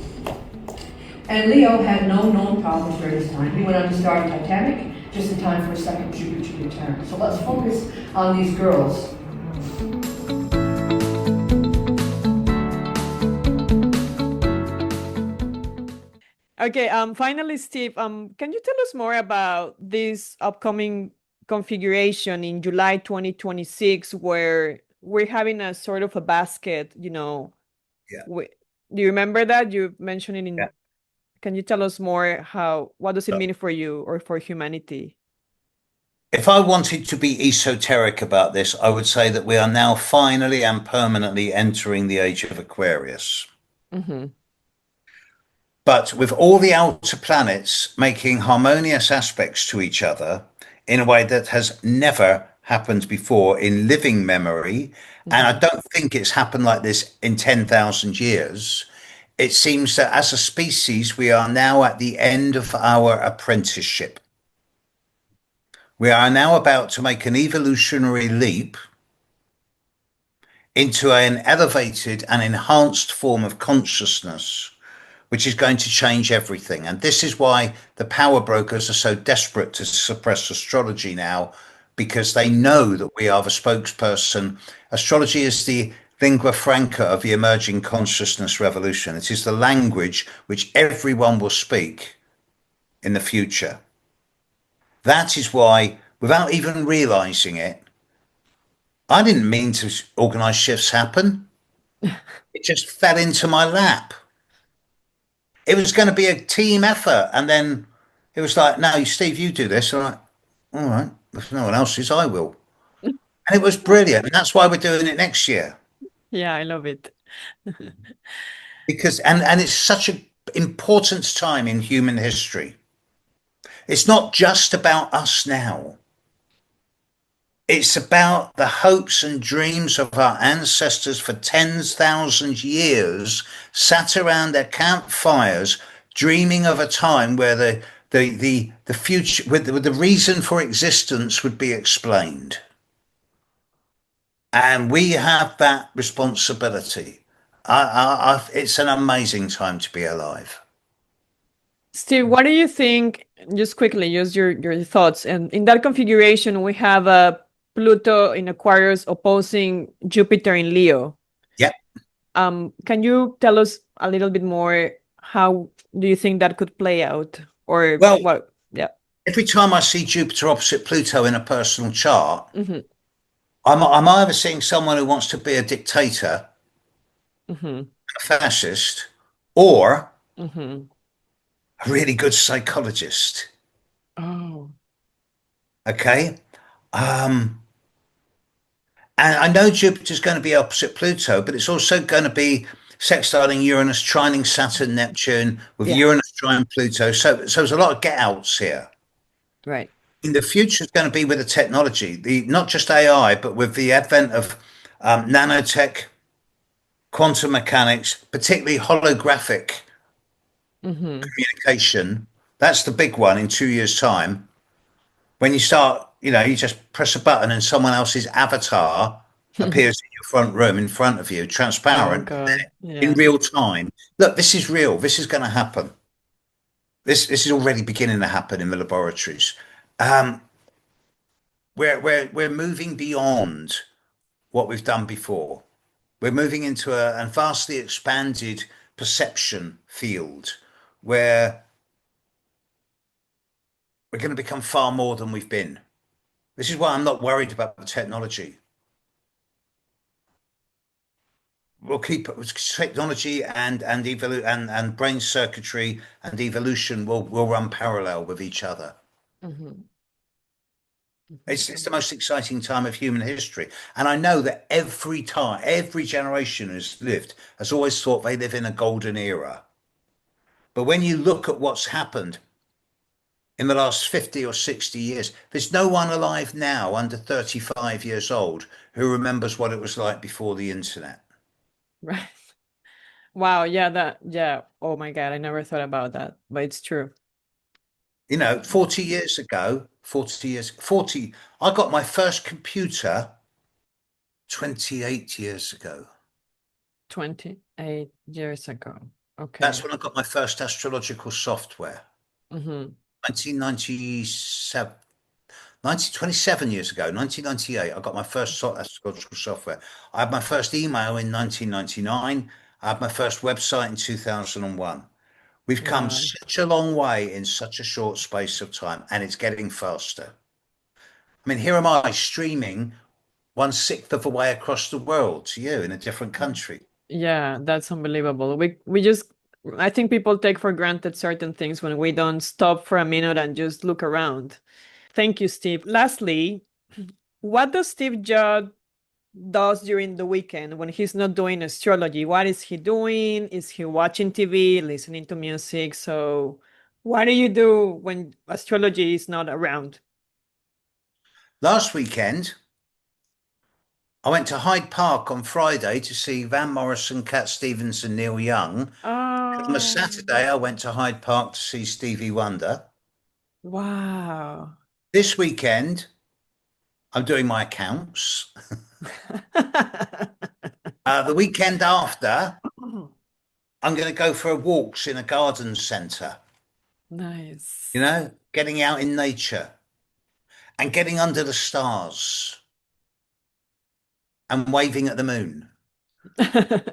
And Leo had no known problems during this time. He went on to star in Titanic, just in time for a second Jupiter return. So let's focus on these girls. Okay, finally, Steve, can you tell us more about this upcoming configuration in July 2026, where we're having a sort of a basket, Yeah. do you remember that? You mentioned it in, Yeah. can you tell us more what does it Sure. mean for you or for humanity? If I wanted to be esoteric about this, I would say that we are now finally and permanently entering the age of Aquarius. Mm-hmm. But with all the outer planets making harmonious aspects to each other in a way that has never happened before in living memory, and I Mm-hmm. don't think it's happened like this in 10,000 years, it seems that as a species, we are now at the end of our apprenticeship. We are now about to make an evolutionary leap into an elevated and enhanced form of consciousness, which is going to change everything. And this is why the power brokers are so desperate to suppress astrology now, because they know that we are the spokesperson. Astrology is the lingua franca of the emerging consciousness revolution. It is the language which everyone will speak in the future. That is why, without even realizing it, I didn't mean to organize shifts happen. It just fell into my lap. It was going to be a team effort. And then it was like, no, Steve, you do this. I'm like, all right, if no one else is, I will. And it was brilliant. And that's why we're doing it next year. Yeah, I love it. Because, and it's such an important time in human history. It's not just about us now. It's about the hopes and dreams of our ancestors for 10,000 years, sat around their campfires, dreaming of a time where the future, with the reason for existence would be explained. And we have that responsibility. It's an amazing time to be alive. Steve, what do you think? Just quickly, use your thoughts. And in that configuration, we have a Pluto in Aquarius opposing Jupiter in Leo. Yep. Can you tell us a little bit more? How do you think that could play out? Or Well, what? Yeah. every time I see Jupiter opposite Pluto in a personal chart, Mm-hmm. I'm either seeing someone who wants to be a dictator, Mm-hmm. a fascist, or Mm-hmm. a really good psychologist. Oh. Okay. And I know Jupiter's going to be opposite Pluto, but it's also going to be sextiling Uranus, trining Saturn, Neptune, with Yeah. Uranus trining Pluto. So there's a lot of get outs here. Right. In the future is going to be with the technology, not just AI, but with the advent of nanotech, quantum mechanics, particularly holographic Mm-hmm. communication. That's the big one in 2 years' time. When you start, you just press a button and someone else's avatar appears in your front room in front of you, Oh transparent, God. in Yeah. real time. Look, this is real. This is going to happen. This is already beginning to happen in the laboratories. Um, we're moving beyond what we've done before. We're moving into a vastly expanded perception field where we're going to become far more than we've been. This is why I'm not worried about the technology. We'll keep technology and brain circuitry and evolution will run parallel with each other. Mm-hmm. It's the most exciting time of human history. And I know that every generation has lived has always thought they live in a golden era. But when you look at what's happened in the last 50 or 60 years. There's no one alive now under 35 years old who remembers what it was like before the internet. Right. Wow, yeah, yeah. Oh my God, I never thought about that, but it's true. 40 years ago, 40, I got my first computer 28 years ago. 28 years ago. That's Okay. when I got my first astrological software. Mm-hmm. 1997, 27 years ago, 1998, I got my first astrological software. I had my first email in 1999. I had my first website in 2001. We've come Wow. such a long way in such a short space of time, and it's getting faster. I mean, here am I streaming 1/6 of the way across the world to you in a different country. Yeah, that's unbelievable. We just I think people take for granted certain things when we don't stop for a minute and just look around. Thank you, Steve. Lastly, what does Steve Judd does during the weekend when he's not doing astrology? What is he doing? Is he watching TV, listening to music? So, what do you do when astrology is not around? Last weekend, I went to Hyde Park on Friday to see Van Morrison, Cat Stevens, and Neil Young. On a Oh, Saturday, I went to Hyde Park to see Stevie Wonder. wow. This weekend, I'm doing my accounts. The weekend after, I'm going to go for walks in a garden centre, Nice. getting out in nature and getting under the stars and waving at the moon. I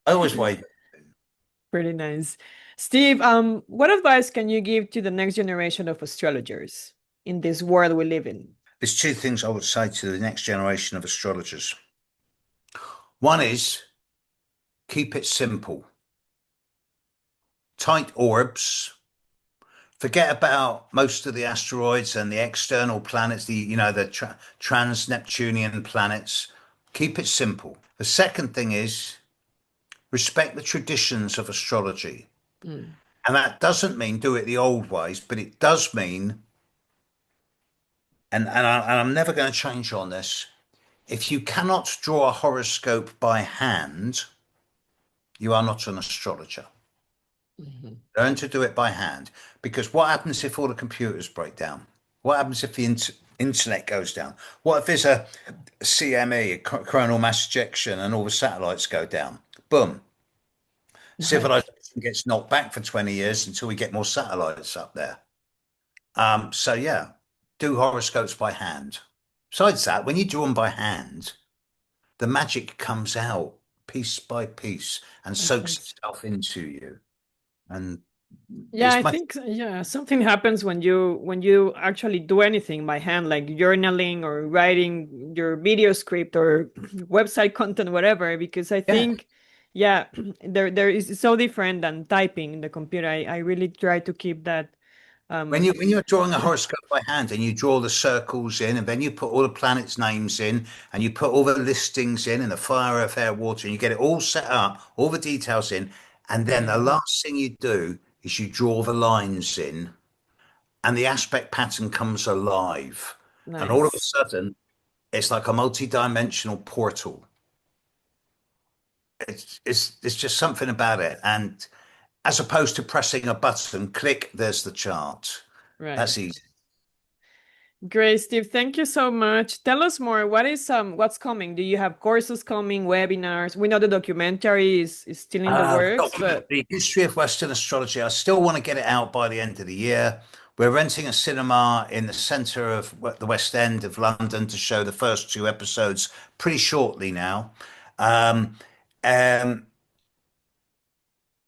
always wave. Pretty nice. Steve, what advice can you give to the next generation of astrologers in this world we live in? There's two things I would say to the next generation of astrologers. One is keep it simple. Tight orbs. Forget about most of the asteroids and the external planets, the trans-Neptunian planets. Keep it simple. The second thing is respect the traditions of astrology. Mm. And that doesn't mean do it the old ways, but it does mean, I'm never going to change on this, if you cannot draw a horoscope by hand, you are not an astrologer. Mhm. Learn to do it by hand. Because what happens if all the computers break down? What happens if the internet goes down? What if there's a CME, a coronal mass ejection, and all the satellites go down? Boom. Right. Civilization gets knocked back for 20 years until we get more satellites up there. So yeah, do horoscopes by hand. Besides that, when you do them by hand, the magic comes out piece by piece and soaks That's itself into you. And Yeah, it's I my think yeah, something happens when you actually do anything by hand, like journaling or writing your video script or website content, whatever. Because I yeah. think, yeah, there is it's so different than typing in the computer. I really try to keep that. When you're drawing a horoscope by hand and you draw the circles in and then you put all the planets' names in and you put all the listings in and the fire, earth, air, water, and you get it all set up, all the details in, and then the Yeah, last thing you do is you draw the lines in and the aspect pattern comes alive. And all of a nice. sudden, it's like a multi-dimensional portal. It's just something about it. And as opposed to pressing a button, click, there's the chart. That's Right. easy. Great, Steve. Thank you so much. Tell us more. What's coming? Do you have courses coming, webinars? We know the documentary is still in the works, but The history of Western astrology. I still want to get it out by the end of the year. We're renting a cinema in the centre of the West End of London to show the first two episodes pretty shortly now. Um, um,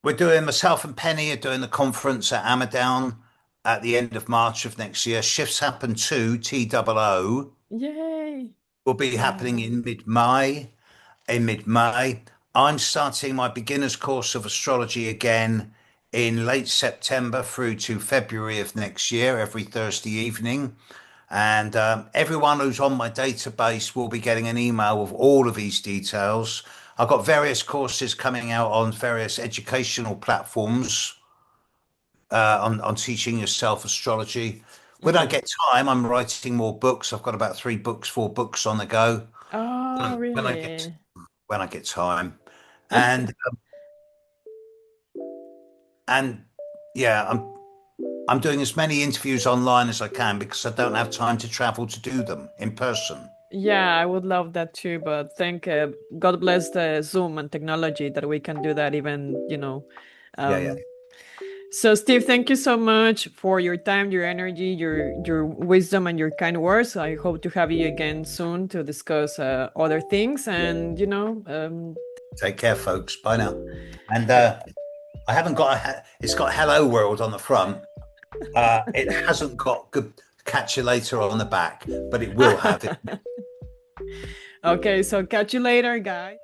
we're doing myself and Penny are doing the conference at Amadown at the end of March of next year. Shifts Happen 2, TOO, yay. will be happening Wow. in mid-May. I'm starting my beginner's course of astrology again in late September through to February of next year, every Thursday evening. And everyone who's on my database will be getting an email with all of these details. I've got various courses coming out on various educational platforms on teaching yourself astrology. When I get time, I'm writing more books. I've got about 4 books on the go. Oh, When I get really? when I get time, and and yeah, I'm doing as many interviews online as I can because I don't have time to travel to do them in person. Yeah, I would love that too, but thank God bless the Zoom and technology that we can do that even, Yeah, yeah. Um, so Steve, thank you so much for your time, your energy, your wisdom and your kind words. I hope to have you again soon to discuss other things and Take care, folks. Bye now. And I haven't got it's got Hello World on the front. It hasn't got Good Catch You Later on the back, but it will have it. Okay, so catch you later, guys.